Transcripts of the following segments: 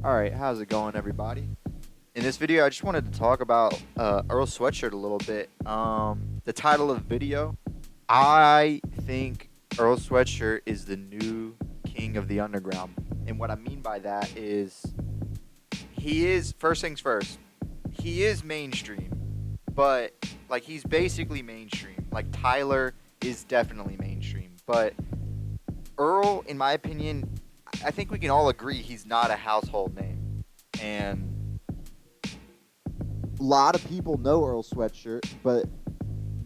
Alright, how's it going, everybody? In this video, I just wanted to talk about Earl Sweatshirt a little bit. The title of the video, I think Earl Sweatshirt is the new king of the underground. And what I mean by that is, he is, first things first, he is mainstream, but, like, he's basically mainstream. Like, Tyler is definitely mainstream, but Earl, in my opinion, I think we can all agree he's not a household name. And A lot of people know Earl Sweatshirt, but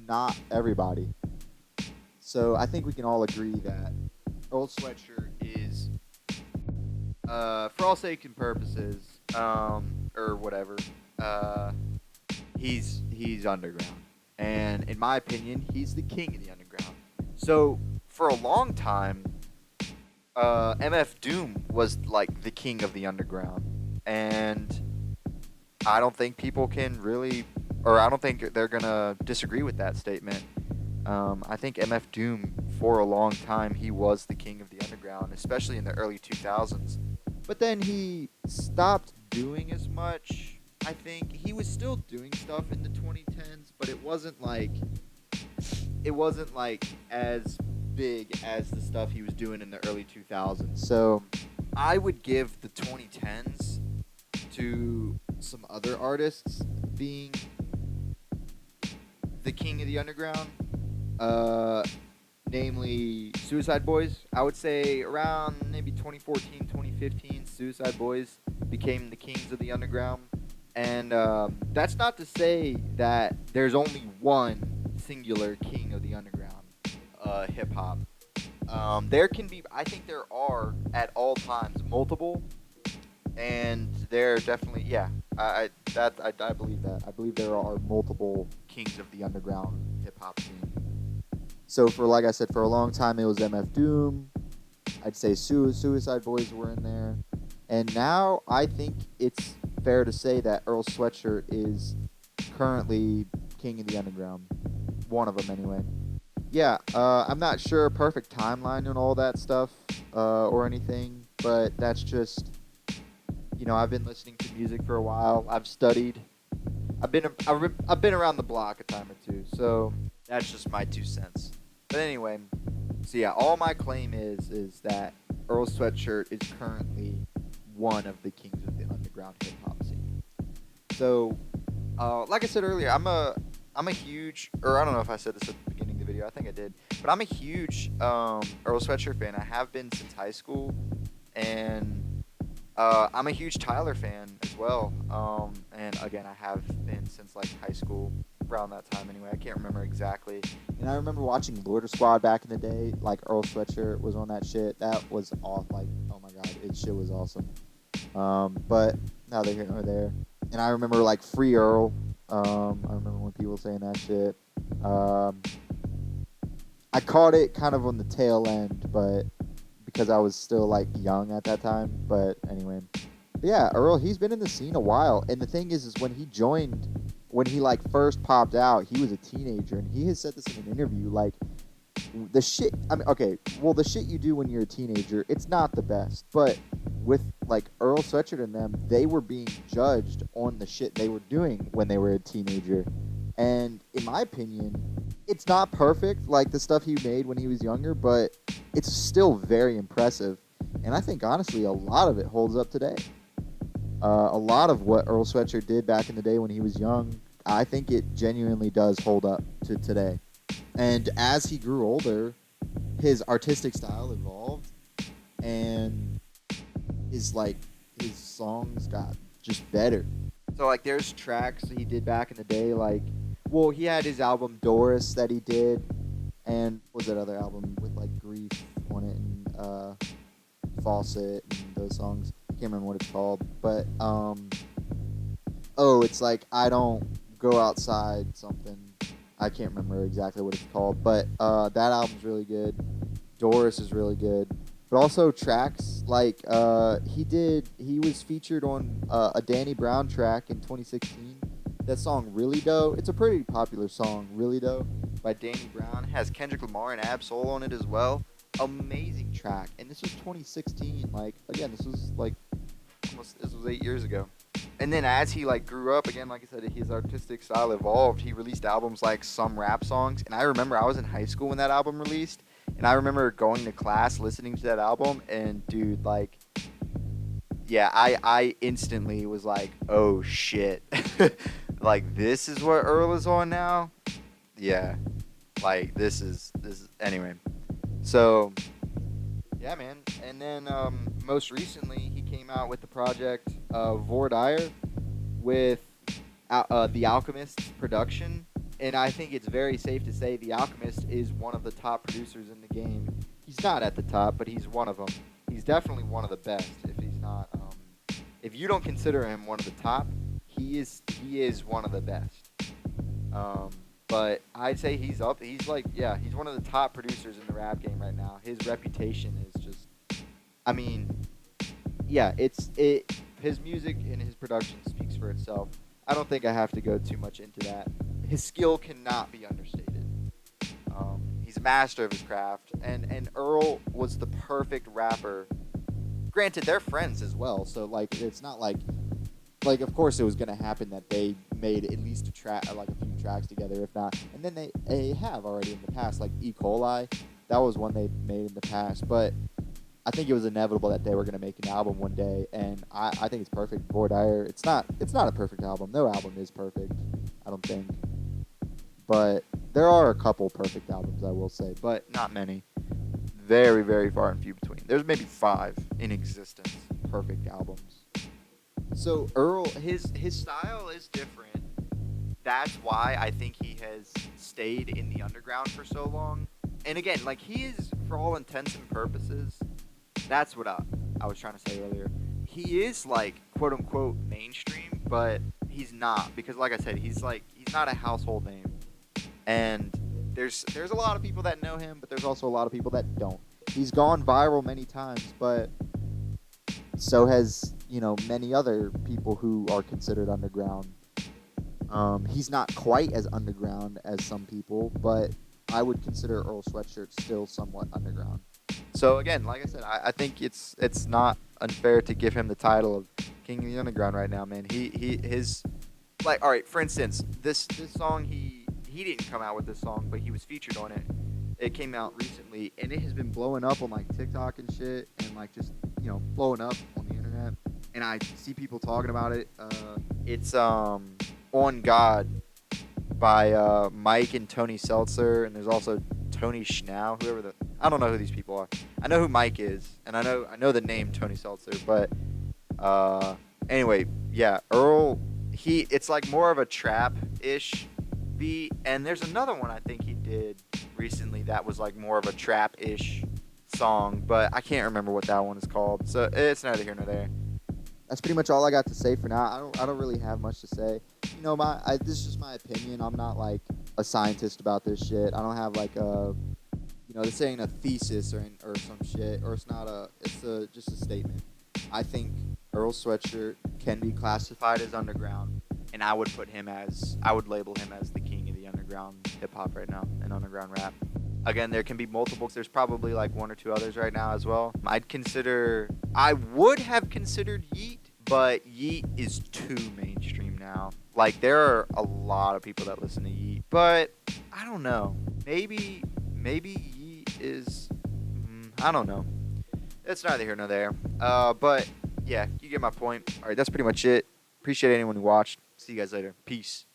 not everybody. So I think we can all agree that Earl Sweatshirt is, for all sake and purposes, or whatever, uh, he's underground. And in my opinion, he's the king of the underground. So for a long time, MF Doom was like the king of the underground, and I don't think people can really, or I don't think they're gonna disagree with that statement. I think MF Doom, for a long time, he was the king of the underground, especially in the early 2000s. But then he stopped doing as much. I think he was still doing stuff in the 2010s, but it wasn't like as big as the stuff he was doing in the early 2000s. So I would give the 2010s to some other artists being the king of the underground, uh, namely Suicide Boys. I would say around maybe 2014, 2015, Suicide Boys became the kings of the underground. And that's not to say that there's only one singular king of the underground hip hop. There can be, I think there are at all times multiple, and there definitely, yeah, I believe that. I believe there are multiple kings of the underground hip hop scene. so. For like I said, for a long time it was MF Doom. I'd say Suicide Boys were in there, and now I think it's fair to say that Earl Sweatshirt is currently king of the underground. One of them, anyway. Yeah, I'm not sure a perfect timeline and all that stuff or anything, but that's just I've been listening to music for a while. I've studied. I've been around the block a time or two, so That's just my 2 cents. But anyway, so yeah, all my claim is that Earl Sweatshirt is currently one of the kings of the underground hip hop scene. So, like I said earlier, I'm a huge, or I don't know if I said this at the beginning of the video. I think I did, but I'm a huge Earl Sweatshirt fan. I have been since high school, and I'm a huge Tyler fan as well. And again, I have been since like high school, around that time anyway. I can't remember exactly. and I remember watching Lorder Squad back in the day. Like Earl Sweatshirt was on that shit. That was off. Like, oh my god, it shit was awesome. But neither here nor there. And I remember like Free Earl. I remember when people saying that shit. Um, I caught it kind of on the tail end, but because I was still like young at that time. But anyway, but yeah, Earl, he's been in the scene a while, and the thing is when he joined, when he like first popped out, he was a teenager, and he has said this in an interview, like the shit. I mean, okay, well, the shit you do when you're a teenager, it's not the best, but with like Earl Sweatshirt and them, they were being judged on the shit they were doing when they were a teenager, and in my opinion, it's not perfect like the stuff he made when he was younger, but it's still very impressive, and I think honestly a lot of it holds up today. A lot of what Earl Sweatshirt did back in the day when he was young, I think it genuinely does hold up to today. And as he grew older, his artistic style evolved, and his songs got just better. So like, there's tracks he did back in the day, like, well, he had his album Doris that he did, And what was that other album with like Grief on it and Faucet and those songs? I can't remember what it's called, but oh, it's like I don't go outside something. I can't remember exactly what it's called, but that album's really good. Doris is really good, but also tracks like he was featured on a Danny Brown track in 2016. That song Really Dough. It's a pretty popular song, Really Dough, by Danny Brown. Has Kendrick Lamar and Ab-Soul on it as well. amazing track. And this was 2016. Like again, this was like This was 8 years ago. And then as he like grew up again, like I said, his artistic style evolved. He released albums like Some Rap Songs, and I remember I was in high school when that album released, and I remember going to class listening to that album, and dude, like, yeah, I instantly was like, oh shit, like this is what Earl is on now. Yeah, like this is anyway. So yeah, man. And then most recently, he came out with the project Vordire with The Alchemist's production. And I think it's very safe to say The Alchemist is one of the top producers in the game. He's not at the top, but he's one of them. He's definitely one of the best. If he's not, if you don't consider him one of the top, he is one of the best. Um, but I'd say he's up. He's like, yeah, he's one of the top producers in the rap game right now. His reputation is just, I mean, yeah, it. His music and his production speaks for itself. I don't think I have to go too much into that. His skill cannot be understated. He's a master of his craft, and Earl was the perfect rapper. Granted, they're friends as well, so like it's not like of course it was gonna happen that they made at least a track, like a few tracks together, if not, and then they have already in the past, like E. coli, that was one they made in the past, but I think it was inevitable that they were gonna make an album one day, and I think it's perfect. Vordire, it's not a perfect album. No album is perfect, I don't think, but there are a couple perfect albums, I will say, but not many. Very, very far and few between. There's maybe 5 in existence perfect albums. So Earl, his style is different. That's why I think he has stayed in the underground for so long. And again, like he is, for all intents and purposes, that's what I was trying to say earlier. He is like quote unquote mainstream, but he's not, because like I said, he's not a household name. And there's a lot of people that know him, but there's also a lot of people that don't. He's gone viral many times, but so has, many other people who are considered underground. He's not quite as underground as some people, but I would consider Earl Sweatshirt still somewhat underground. So again, like I said, I think it's not unfair to give him the title of King of the Underground right now, man. His like, all right, for instance, this song, he didn't come out with this song, but he was featured on it. It came out recently, and it has been blowing up on like TikTok and shit, and like just blowing up on the internet. And I see people talking about it. It's On God by Mike and Tony Seltzer, and there's also Tony Schnau, I don't know who these people are. I know who Mike is, and I know the name Tony Seltzer, but anyway, yeah, Earl, it's like more of a trap-ish beat, and there's another one I think he did recently that was like more of a trap-ish song, but I can't remember what that one is called, so it's neither here nor there. That's pretty much all I got to say for now. I don't really have much to say. This is just my opinion. I'm not like a scientist about this shit. I don't have like this ain't a thesis or some shit, or it's just a statement. I think Earl Sweatshirt can be classified as underground, and I would label him as the king of the underground hip hop right now and underground rap. Again, there can be multiple. There's probably like 1 or 2 others right now as well. I would have considered Yeet, but Yeet is too mainstream now. Like, there are a lot of people that listen to Yeet, but I don't know. Maybe Yeet is, I don't know. It's neither here nor there. But yeah, you get my point. All right, that's pretty much it. Appreciate anyone who watched. See you guys later. Peace.